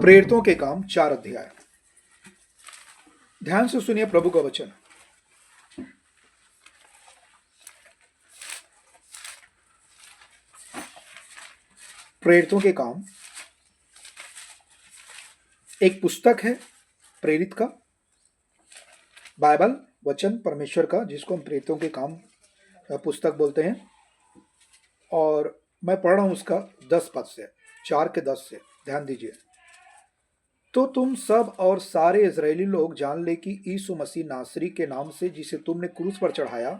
प्रेरितों के काम 4 अध्याय। ध्यान से सुनिए प्रभु का वचन। प्रेरितों के काम एक पुस्तक है प्रेरित का, बाइबल वचन परमेश्वर का, जिसको हम प्रेरितों के काम पुस्तक बोलते हैं। और मैं पढ़ रहा हूं उसका 10 पद से, 4 के 10 से। ध्यान दीजिए। तो तुम सब और सारे इजरायली लोग जान ले कि यीशु मसीह नासरी के नाम से, जिसे तुमने क्रूस पर चढ़ाया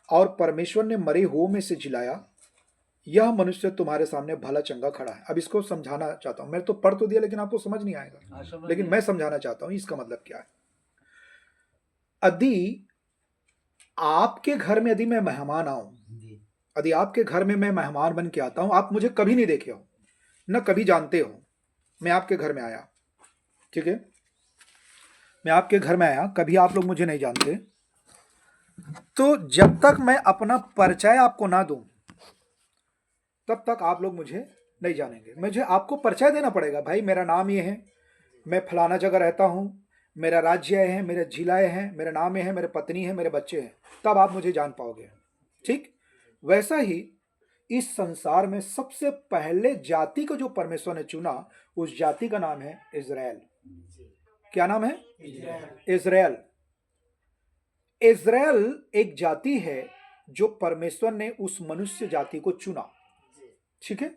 और परमेश्वर ने मरे हुओं में से जिलाया, यह मनुष्य तुम्हारे सामने भला चंगा खड़ा है। अब इसको समझाना चाहता हूं। मैं तो पढ़ तो दिया लेकिन आपको समझ नहीं आएगा, लेकिन मैं समझाना चाहता हूं इसका मतलब क्या है। यदि आपके घर में यदि मैं मेहमान आऊं, यदि आपके घर में मैं मेहमान बन के आता हूं, आप मुझे कभी नहीं देखे हो, न कभी जानते हो, मैं आपके घर में आया, ठीक है, मैं आपके घर में आया, कभी आप लोग मुझे नहीं जानते, तो जब तक मैं अपना परिचय आपको ना दूं तब तक आप लोग मुझे नहीं जानेंगे। मुझे आपको परिचय देना पड़ेगा। भाई मेरा नाम ये है, मैं फलाना जगह रहता हूं, मेरा राज्य है, मेरे जिलाए हैं, मेरा नाम ये है, मेरे पत्नी है, मेरे बच्चे हैं, तब आप मुझे जान पाओगे। ठीक वैसा ही इस संसार में सबसे पहले जाति को जो परमेश्वर ने चुना, उस जाति का नाम है इज़राइल। क्या नाम है? इज़राइल। इज़राइल एक जाति है जो परमेश्वर ने उस मनुष्य जाति को चुना, ठीक है।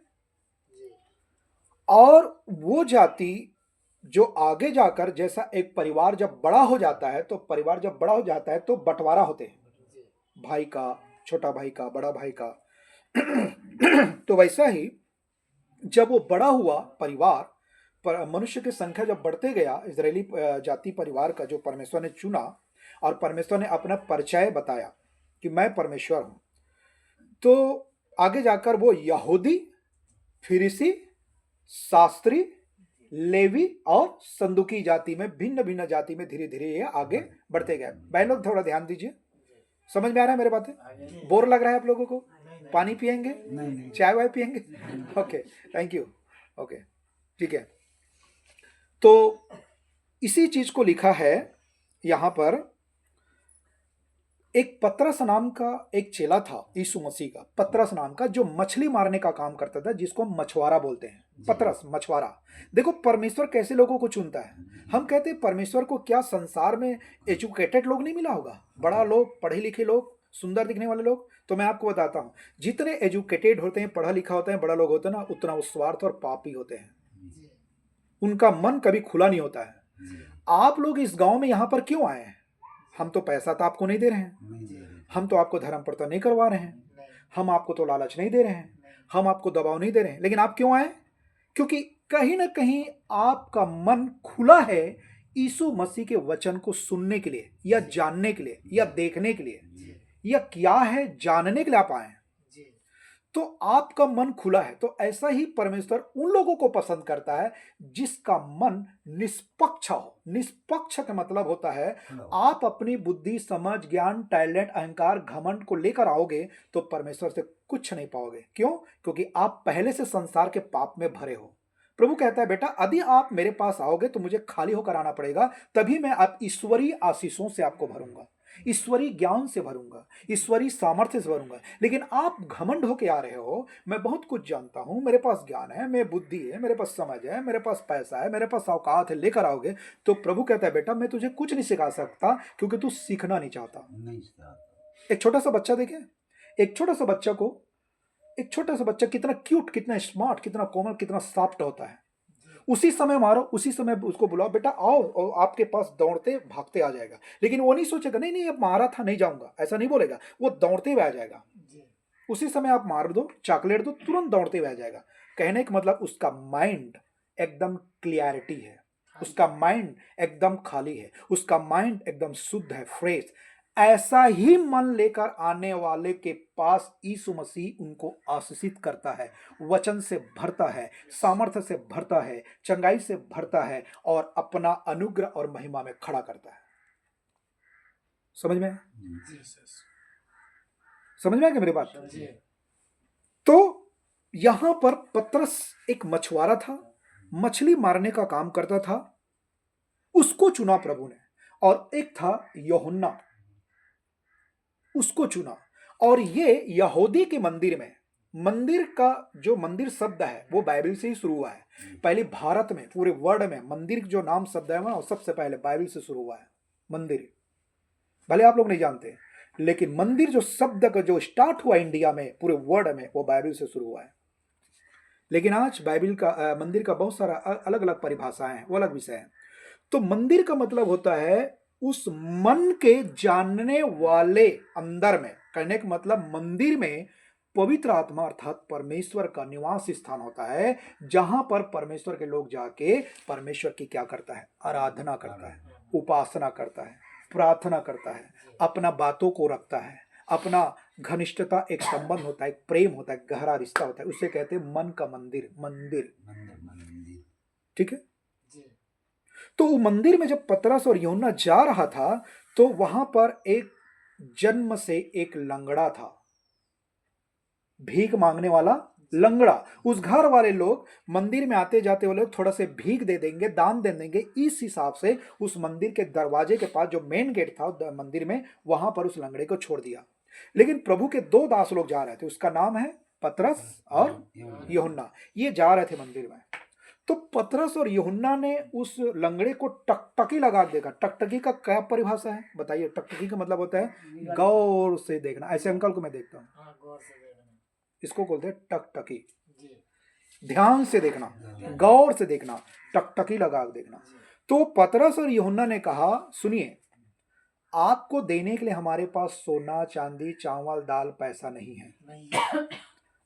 और वो जाति जो आगे जाकर, जैसा एक परिवार जब बड़ा हो जाता है, तो परिवार जब बड़ा हो जाता है तो बंटवारा होते हैं, भाई का, छोटा भाई का, बड़ा भाई का। तो वैसा ही जब वो बड़ा हुआ परिवार, पर मनुष्य की संख्या जब बढ़ते गया, इजरायली जाति परिवार का जो परमेश्वर ने चुना, और परमेश्वर ने अपना परिचय बताया कि मैं परमेश्वर हूं, तो आगे जाकर वो यहूदी, फिरिसी, शास्त्री, लेवी और संदुकी जाति में, भिन्न भिन्न जाति में धीरे धीरे ये आगे बढ़ते गए। भाई लोग थोड़ा ध्यान दीजिए। समझ में आ रहा है मेरे बातें? बोर लग रहा है आप लोगों को? पानी पियेंगे? चाय वाय पियेंगे? Okay, thank you. ओके, ठीक है। तो इसी चीज को लिखा है यहां पर। एक पतरस नाम का एक चेला था यीशु मसीह का, पतरस नाम का, जो मछली मारने का काम करता था, जिसको हम मछुआरा बोलते हैं। पतरस मछुआरा। देखो परमेश्वर कैसे लोगों को चुनता है। हम कहते हैं परमेश्वर को क्या संसार में एजुकेटेड लोग नहीं मिला होगा, बड़ा लोग, पढ़े लिखे लोग, सुंदर दिखने वाले लोग? तो मैं आपको बताता हूं, जितने एजुकेटेड होते हैं, पढ़ा लिखा होते हैं, बड़ा लोग होते हैं ना, उतना वो स्वार्थ और पापी होते हैं। उनका मन कभी खुला नहीं होता है। आप लोग इस गांव में यहां पर क्यों आए हैं? हम तो पैसा तो आपको नहीं दे रहे हैं, हम तो आपको धर्म प्रता नहीं करवा रहे हैं, हम आपको तो लालच नहीं दे रहे हैं, हम आपको दबाव नहीं दे रहे हैं, लेकिन आप क्यों आए? क्योंकि कहीं ना कहीं आपका मन खुला है यीशु मसीह के वचन को सुनने के लिए, या जानने के लिए, या देखने के लिए, या क्या है जानने के लिए आप आए हैं। तो आपका मन खुला है। तो ऐसा ही परमेश्वर उन लोगों को पसंद करता है जिसका मन निष्पक्ष हो। निष्पक्ष का मतलब होता है, आप अपनी बुद्धि, समझ, ज्ञान, टैलेंट, अहंकार, घमंड को लेकर आओगे तो परमेश्वर से कुछ नहीं पाओगे। क्यों? क्योंकि आप पहले से संसार के पाप में भरे हो। प्रभु कहता है, बेटा यदि आप मेरे पास आओगे तो मुझे खाली होकर आना पड़ेगा, तभी मैं आप ईश्वरीय आशीषों से आपको भरूंगा, ईश्वरीय ज्ञान से भरूंगा, ईश्वरीय सामर्थ्य से भरूंगा। लेकिन आप घमंड होके आ रहे हो, मैं बहुत कुछ जानता हूं, मेरे पास ज्ञान है, मेरी बुद्धि है, मेरे पास समझ है, मेरे पास पैसा है, मेरे पास औकात है, लेकर आओगे तो प्रभु कहता है, बेटा मैं तुझे कुछ नहीं सिखा सकता, क्योंकि तू सीखना नहीं चाहता। एक छोटा सा बच्चा देखे, एक छोटा सा बच्चा को, एक छोटा सा बच्चा कितना क्यूट, कितना स्मार्ट, कितना कोमल, कितना सॉफ्ट होता है। उसी समय मारो, उसी समय उसको बुलाओ, बेटा आओ, और आपके पास दौड़ते भागते आ जाएगा। लेकिन वो नहीं सोचेगा, नहीं नहीं अब मारा था, नहीं जाऊंगा, ऐसा नहीं बोलेगा। वो दौड़ते हुए आ जाएगा। उसी समय आप मार दो, चॉकलेट दो, तुरंत दौड़ते हुए आ जाएगा। कहने का मतलब उसका माइंड एकदम क्लियरिटी है, उसका माइंड एकदम खाली है, उसका माइंड एकदम शुद्ध है, फ्रेश। ऐसा ही मन लेकर आने वाले के पास यीशु मसीह उनको आशीषित करता है, वचन से भरता है, सामर्थ्य से भरता है, चंगाई से भरता है, और अपना अनुग्रह और महिमा में खड़ा करता है। समझ में? समझ में आ गया मेरी बात? तो यहां पर पतरस एक मछुआरा था, मछली मारने का काम करता था, उसको चुना प्रभु ने। और एक था यूहन्ना, उसको चुना। और ये यहूदी के मंदिर में, मंदिर का जो मंदिर शब्द है वो बाइबल से ही शुरू हुआ है। पहले भारत में, पूरे वर्ल्ड में मंदिर जो नाम शब्द है वो सबसे पहले बाइबल से शुरू हुआ है। मंदिर भले आप लोग नहीं जानते, लेकिन मंदिर जो शब्द का जो स्टार्ट हुआ इंडिया में, पूरे वर्ल्ड में, वो बाइबल से शुरू हुआ है। लेकिन आज बाइबल का मंदिर का बहुत सारा अलग अलग परिभाषाएं हैं, वो अलग विषय है। तो मंदिर का मतलब होता है उस मन के जानने वाले अंदर में, कहने का मतलब मंदिर में पवित्र आत्मा अर्थात परमेश्वर का निवास स्थान होता है, जहां पर परमेश्वर के लोग जाके परमेश्वर की क्या करता है, आराधना करता है, उपासना करता है, प्रार्थना करता है, अपना बातों को रखता है, अपना घनिष्ठता, एक संबंध होता है, एक प्रेम होता है, गहरा रिश्ता होता है, उसे कहते हैं मन का मंदिर। मंदिर, ठीक है। तो वो मंदिर में जब पतरस और यूहन्ना जा रहा था तो वहां पर एक जन्म से एक लंगड़ा था, भीख मांगने वाला लंगड़ा। उस घर वाले लोग मंदिर में आते जाते वाले थोड़ा से भीख दे देंगे, दान दे देंगे, इस हिसाब से उस मंदिर के दरवाजे के पास जो मेन गेट था मंदिर में, वहां पर उस लंगड़े को छोड़ दिया। लेकिन प्रभु के दो दास लोग जा रहे थे, उसका नाम है पतरस और यूहन्ना। ये जा रहे थे मंदिर में। तो पतरस और यूहन्ना ने उस लंगड़े को टकटकी लगा देखा। टकटकी का क्या परिभाषा है बताइए? टकटकी का मतलब होता है गौर से देखना। ऐसे अंकल को मैं देखता हूँ, इसको बोलते हैं टकटकी, ध्यान से देखना, गौर से देखना, टकटकी लगा देखना। तो पतरस और यूहन्ना ने कहा, सुनिए, आपको देने के लिए हमारे पास सोना चांदी चावल दाल पैसा नहीं है।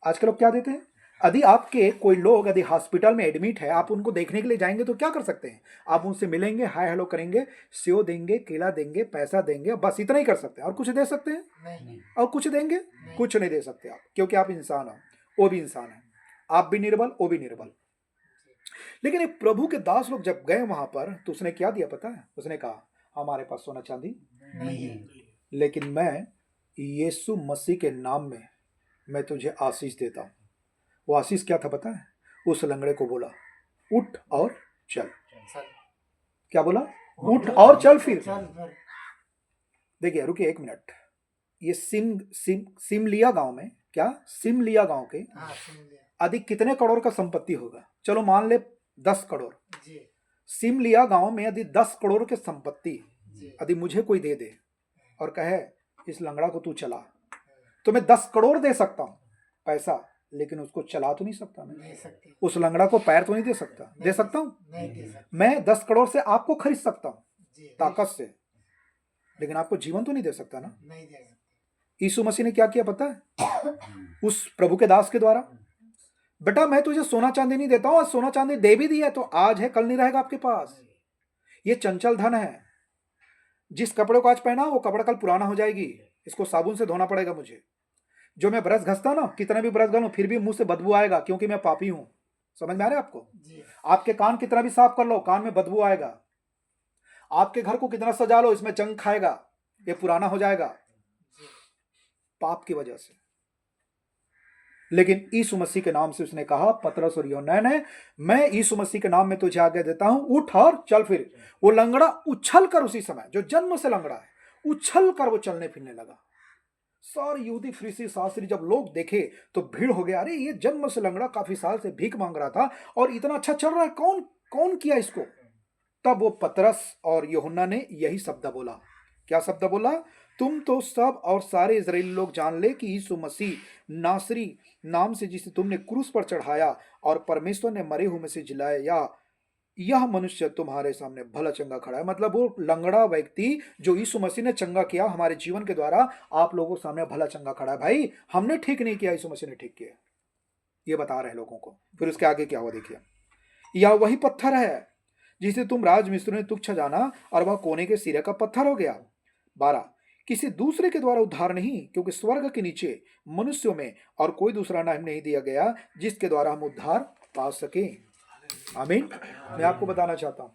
आजकल लोग क्या देते हैं? यदि आपके कोई लोग यदि हॉस्पिटल में एडमिट है, आप उनको देखने के लिए जाएंगे तो क्या कर सकते हैं? आप उनसे मिलेंगे, हाय हेलो करेंगे, सेव देंगे, केला देंगे, पैसा देंगे, बस इतना ही कर सकते हैं। और कुछ दे सकते हैं? नहीं। और कुछ देंगे? नहीं। कुछ नहीं दे सकते आप, क्योंकि आप इंसान हो, वो भी इंसान है, आप भी निर्बल, वो भी निर्बल। लेकिन एक प्रभु के दास लोग जब गए वहां पर तो उसने क्या दिया पता है? उसने कहा, हमारे पास सोना चांदी नहीं, लेकिन मैं यीशु मसीह के नाम में मैं तुझे आशीष देता हूं। वो आशीष क्या था पता है? उस लंगड़े को बोला, उठ और चल। क्या बोला? उठ और चल। फिर देखिए, रुकिए एक मिनट। ये सिमलिया गांव में, क्या सिमलिया गांव के अधिक कितने करोड़ का संपत्ति होगा? चलो मान ले 10 करोड़। सिमलिया गांव में यदि 10 करोड़ की संपत्ति यदि मुझे कोई दे दे और कहे इस लंगड़ा को तू चला, तो मैं 10 करोड़ दे सकता हूं पैसा, लेकिन उसको चला तो नहीं सकता। मैं उस लंगड़ा को पैर तो नहीं दे सकता। दे सकता हूं? मैं 10 करोड़ से आपको खरीद सकता हूं ताकत से, लेकिन आपको जीवन तो नहीं दे सकता ना। यीशु मसीह ने क्या किया पता है? उस प्रभु के दास के द्वारा, बेटा मैं तुझे सोना चांदी नहीं देता हूं, और सोना चांदी दे भी दिया तो आज है कल नहीं रहेगा आपके पास। ये चंचल धन है। जिस कपड़े को आज पहना वो कपड़ा कल पुराना हो जाएगी, इसको साबुन से धोना पड़ेगा मुझे। जो मैं ब्रश घसता ना, कितना भी ब्रश घसूं फिर भी मुंह से बदबू आएगा, क्योंकि मैं पापी हूं। समझ में आ रहा है आपको? आपके कान कितना भी साफ कर लो, कान में बदबू आएगा। आपके घर को कितना सजा लो, इसमें जंग खाएगा, ये पुराना हो जाएगा पाप की वजह से। लेकिन यीशु मसीह के नाम से उसने कहा, पतरस और यूहन्ना ने, मैं यीशु मसीह के नाम में तुझे आज्ञा देता हूं, उठ और चल। फिर वो लंगड़ा उछल कर, उसी समय जो जन्म से लंगड़ा है, उछल कर वो चलने फिरने लगा। सारे यहूदी फरीसी शास्त्री जब लोग देखे तो भीड़ हो गया, अरे ये जन्म से लंगड़ा काफी साल से भीख मांग रहा था और इतना अच्छा चल रहा है, कौन कौन किया इसको? तब वो पतरस और यूहन्ना ने यही शब्द बोला। क्या शब्द बोला? तुम तो सब और सारे इजराइली लोग जान ले कि यीशु मसीह नासरी नाम से जिसे तुमने क्रूस पर चढ़ाया और परमेश्वर ने मरे हुए में से जिलाया, यह मनुष्य तुम्हारे सामने भला चंगा खड़ा है। मतलब वो लंगड़ा व्यक्ति जो यीशु मसीह ने चंगा किया हमारे जीवन के द्वारा, आप लोगों के सामने भला चंगा खड़ा है। भाई हमने ठीक नहीं किया, यीशु मसीह ने ठीक किया, ये बता रहे हैं लोगों को। फिर उसके आगे क्या हुआ देखिए, यह वही पत्थर है जिसे तुम राजमिस्त्री ने तुच्छ जाना और वह कोने के सिरे का पत्थर हो गया। 12, किसी दूसरे के द्वारा उद्धार नहीं, क्योंकि स्वर्ग के नीचे मनुष्यों में और कोई दूसरा नाम नहीं दिया गया जिसके द्वारा हम उद्धार पा सके। आमीन। मैं आपको बताना चाहता हूं,